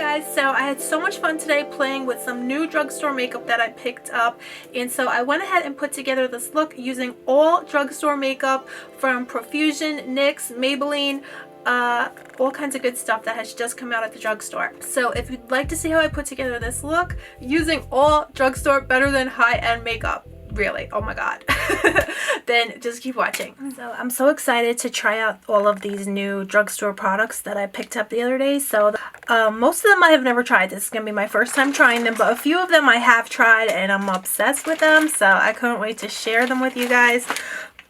guys, so I had so much fun today playing with some new drugstore makeup that I picked up, and so I went ahead and put together this look using all drugstore makeup from Profusion, NYX, Maybelline, all kinds of good stuff that has just come out at the drugstore. So if you'd like to see how I put together this look using all drugstore better than high-end makeup, really, oh my god, then just keep watching. So I'm so excited to try out all of these new drugstore products that I picked up the other day. So most of them I have never tried. This is gonna be my first time trying them, but a few of them I have tried and I'm obsessed with them, so I couldn't wait to share them with you guys.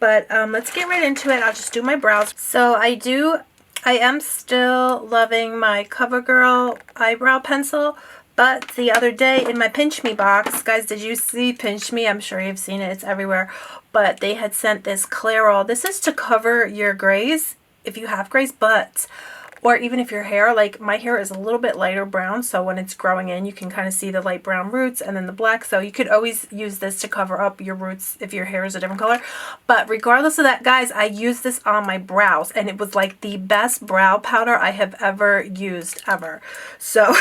But let's get right into it. I'll just do my brows. So I am still loving my Covergirl eyebrow pencil. But the other day in my Pinch Me box, guys, did you see Pinch Me? I'm sure you've seen it. It's everywhere. But they had sent this Clairol. This is to cover your grays, if you have grays, or even if your hair, like my hair is a little bit lighter brown, so when it's growing in, you can kind of see the light brown roots and then the black. So you could always use this to cover up your roots if your hair is a different color. But regardless of that, guys, I used this on my brows, and it was like the best brow powder I have ever used, ever. So,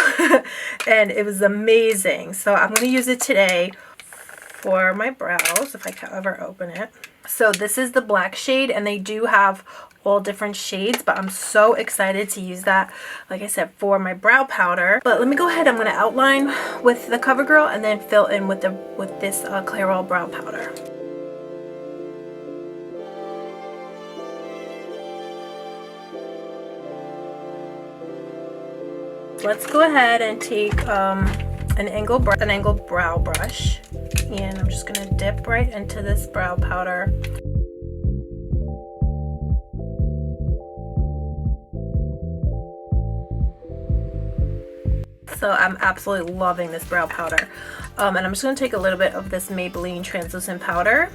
and it was amazing. So I'm going to use it today for my brows, if I can ever open it. So this is the black shade, and they do have all different shades, but I'm so excited to use that, like I said, for my brow powder. But let me go ahead. I'm going to outline with the Covergirl and then fill in with this Clairol brow powder. Let's go ahead and take an angled brow brush, and I'm just going to dip right into this brow powder. So I'm absolutely loving this brow powder. And I'm just going to take a little bit of this Maybelline translucent powder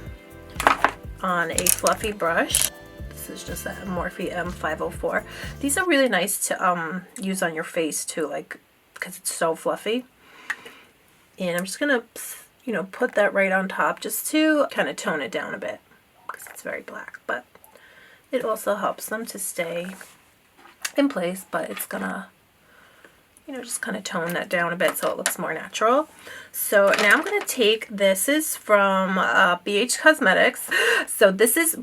on a fluffy brush. This is just a Morphe M504. These are really nice to use on your face too, like, because it's so fluffy. And I'm just going to, put that right on top just to kind of tone it down a bit, because it's very black. But it also helps them to stay in place, but it's going to, just kind of tone that down a bit so it looks more natural. So now I'm going to take, this is from BH Cosmetics. So this is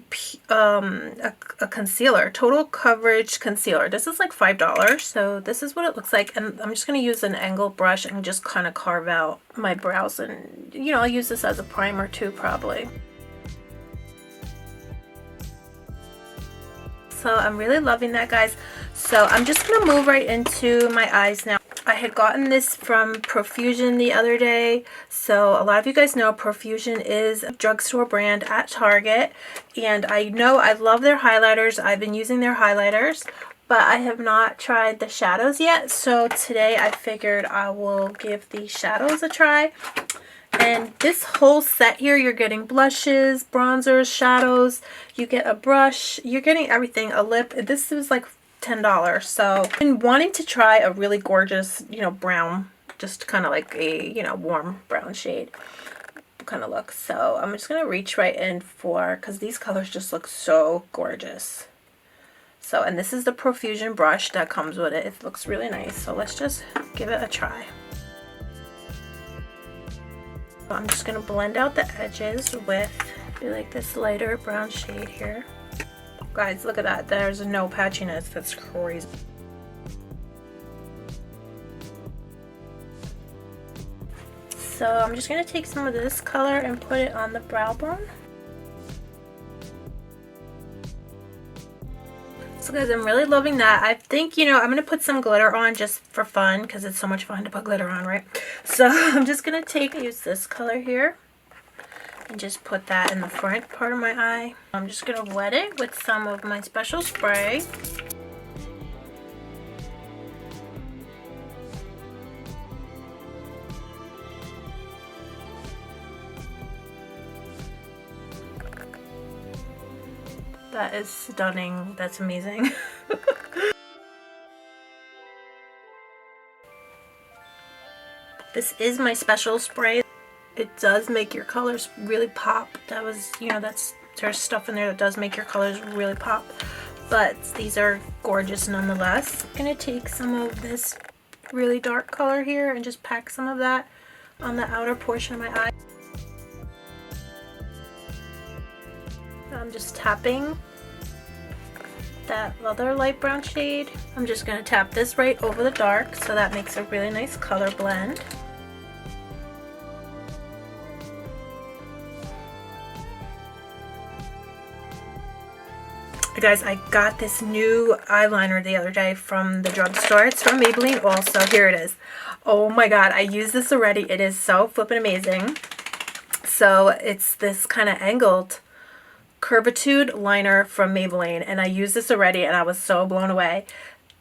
a concealer, total coverage concealer. This is like $5. So this is what it looks like. And I'm just going to use an angled brush and just kind of carve out my brows. And, I'll use this as a primer too, probably. So I'm really loving that, guys. So I'm just going to move right into my eyes now. I had gotten this from Profusion the other day. So a lot of you guys know Profusion is a drugstore brand at Target. And I know I love their highlighters. I've been using their highlighters, but I have not tried the shadows yet. So today I figured I will give the shadows a try. And this whole set here, you're getting blushes, bronzers, shadows, you get a brush, you're getting everything, a lip. This was like $10. So I've been wanting to try a really gorgeous, brown, just kind of like a, warm brown shade kind of look. So I'm just going to reach right in for, because these colors just look so gorgeous. So, and this is the Profusion brush that comes with it. It looks really nice. So let's just give it a try. I'm just going to blend out the edges with like this lighter brown shade here. Guys, look at that. There's no patchiness. That's crazy. So I'm just going to take some of this color and put it on the brow bone. So guys, I'm really loving that. I think, I'm going to put some glitter on just for fun, because it's so much fun to put glitter on, right? So I'm just going to use this color here and just put that in the front part of my eye. I'm just going to wet it with some of my special spray. That is stunning. That's amazing. This is my special spray. It does make your colors really pop. That was, there's stuff in there that does make your colors really pop. But these are gorgeous nonetheless. I'm going to take some of this really dark color here and just pack some of that on the outer portion of my eye. I'm just tapping that other light brown shade. I'm just going to tap this right over the dark, so that makes a really nice color blend. Guys, I got this new eyeliner the other day from the drugstore. It's from Maybelline also. Here it is. Oh my god, I used this already. It is so flippin' amazing. So it's this kind of angled curvitude liner from Maybelline, and I used this already and I was so blown away.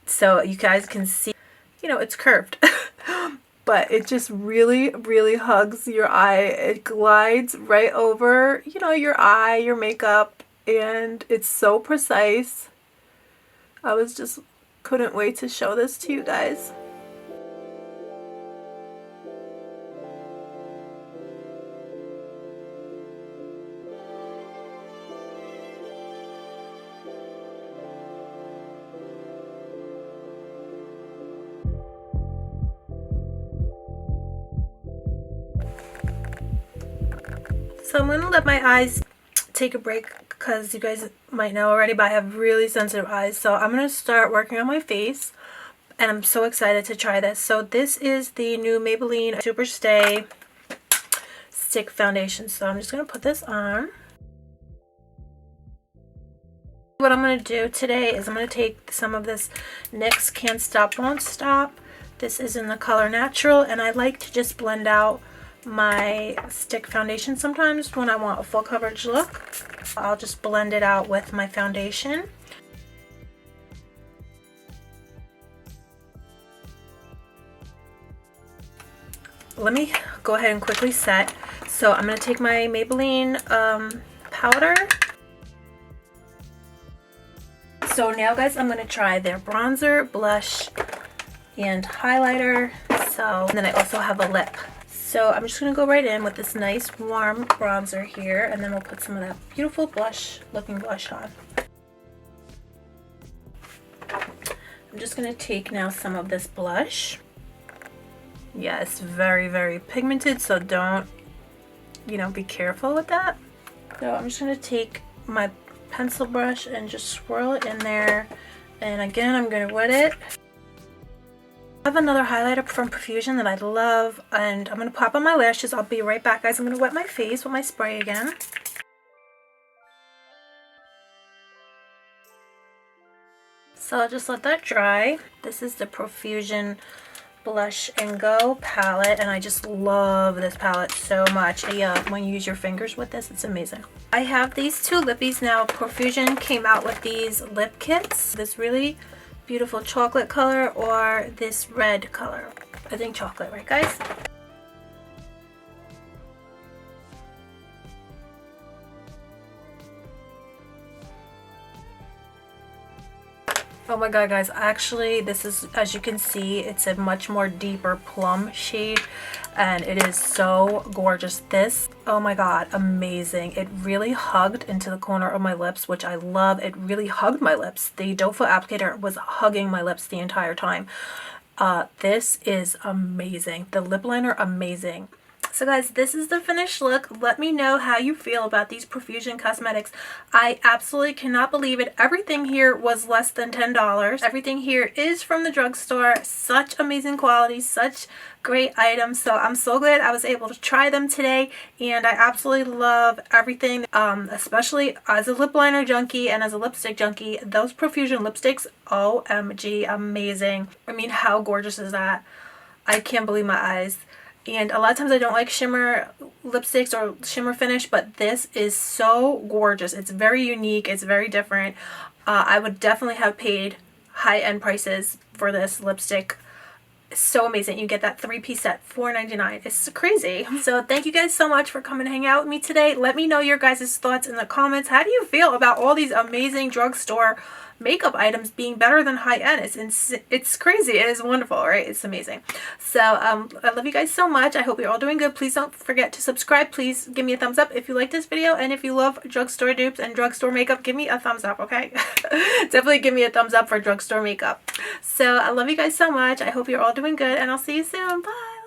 So you guys can see, you know, it's curved. But it just really, really hugs your eye. It glides right over, you know, your eye, your makeup. And it's so precise. I was just couldn't wait to show this to you guys. So I'm going to let my eyes take a break because you guys might know already, but I have really sensitive eyes. So I'm going to start working on my face, and I'm so excited to try this. So this is the new Maybelline SuperStay Stick Foundation. So I'm just going to put this on. What I'm going to do today is I'm going to take some of this NYX Can't Stop Won't Stop. This is in the color Natural, and I like to just blend out my stick foundation sometimes when I want a full coverage look. I'll just blend it out with my foundation. Let me go ahead and quickly set. So I'm going to take my Maybelline powder. So now guys, I'm going to try their bronzer, blush, and highlighter. So, and then I also have a lip. So I'm just going to go right in with this nice warm bronzer here, and then we'll put some of that beautiful blush looking blush on. I'm just going to take now some of this blush. Yeah, it's very, very pigmented, so don't, you know, be careful with that. So I'm just going to take my pencil brush and just swirl it in there, and again I'm going to wet it. I have another highlighter from Profusion that I love, and I'm going to pop on my lashes. I'll be right back, guys. I'm going to wet my face with my spray again. So I'll just let that dry. This is the Profusion Blush and Go palette, and I just love this palette so much. Yeah, when you use your fingers with this, it's amazing. I have these two lippies now. Profusion came out with these lip kits. This really beautiful chocolate color or this red color. I think chocolate, right guys? Oh my god guys, actually this is, as you can see, it's a much more deeper plum shade, and it is so gorgeous. This, oh my god, amazing. It really hugged into the corner of my lips, which I love. It really hugged my lips. The doe foot applicator was hugging my lips the entire time. This is amazing. The lip liner, amazing. So guys, this is the finished look. Let me know how you feel about these Profusion cosmetics. I absolutely cannot believe it. Everything here was less than $10. Everything here is from the drugstore. Such amazing quality, such great items. So I'm so glad I was able to try them today, and I absolutely love everything, especially as a lip liner junkie and as a lipstick junkie. Those Profusion lipsticks, OMG, amazing. I mean, how gorgeous is that? I can't believe my eyes. And a lot of times I don't like shimmer lipsticks or shimmer finish, but this is so gorgeous. It's very unique. It's very different. I would definitely have paid high-end prices for this lipstick. It's so amazing. You get that 3-piece set, $4.99. It's crazy. So thank you guys so much for coming to hang out with me today. Let me know your guys' thoughts in the comments. How do you feel about all these amazing drugstore makeup items being better than high-end. It's crazy. It is wonderful, right? It's amazing. So I love you guys so much. I hope you're all doing good. Please don't forget to subscribe. Please give me a thumbs up if you like this video, and if you love drugstore dupes and drugstore makeup, give me a thumbs up, okay? Definitely give me a thumbs up for drugstore makeup. So I love you guys so much. I hope you're all doing good, and I'll see you soon. Bye.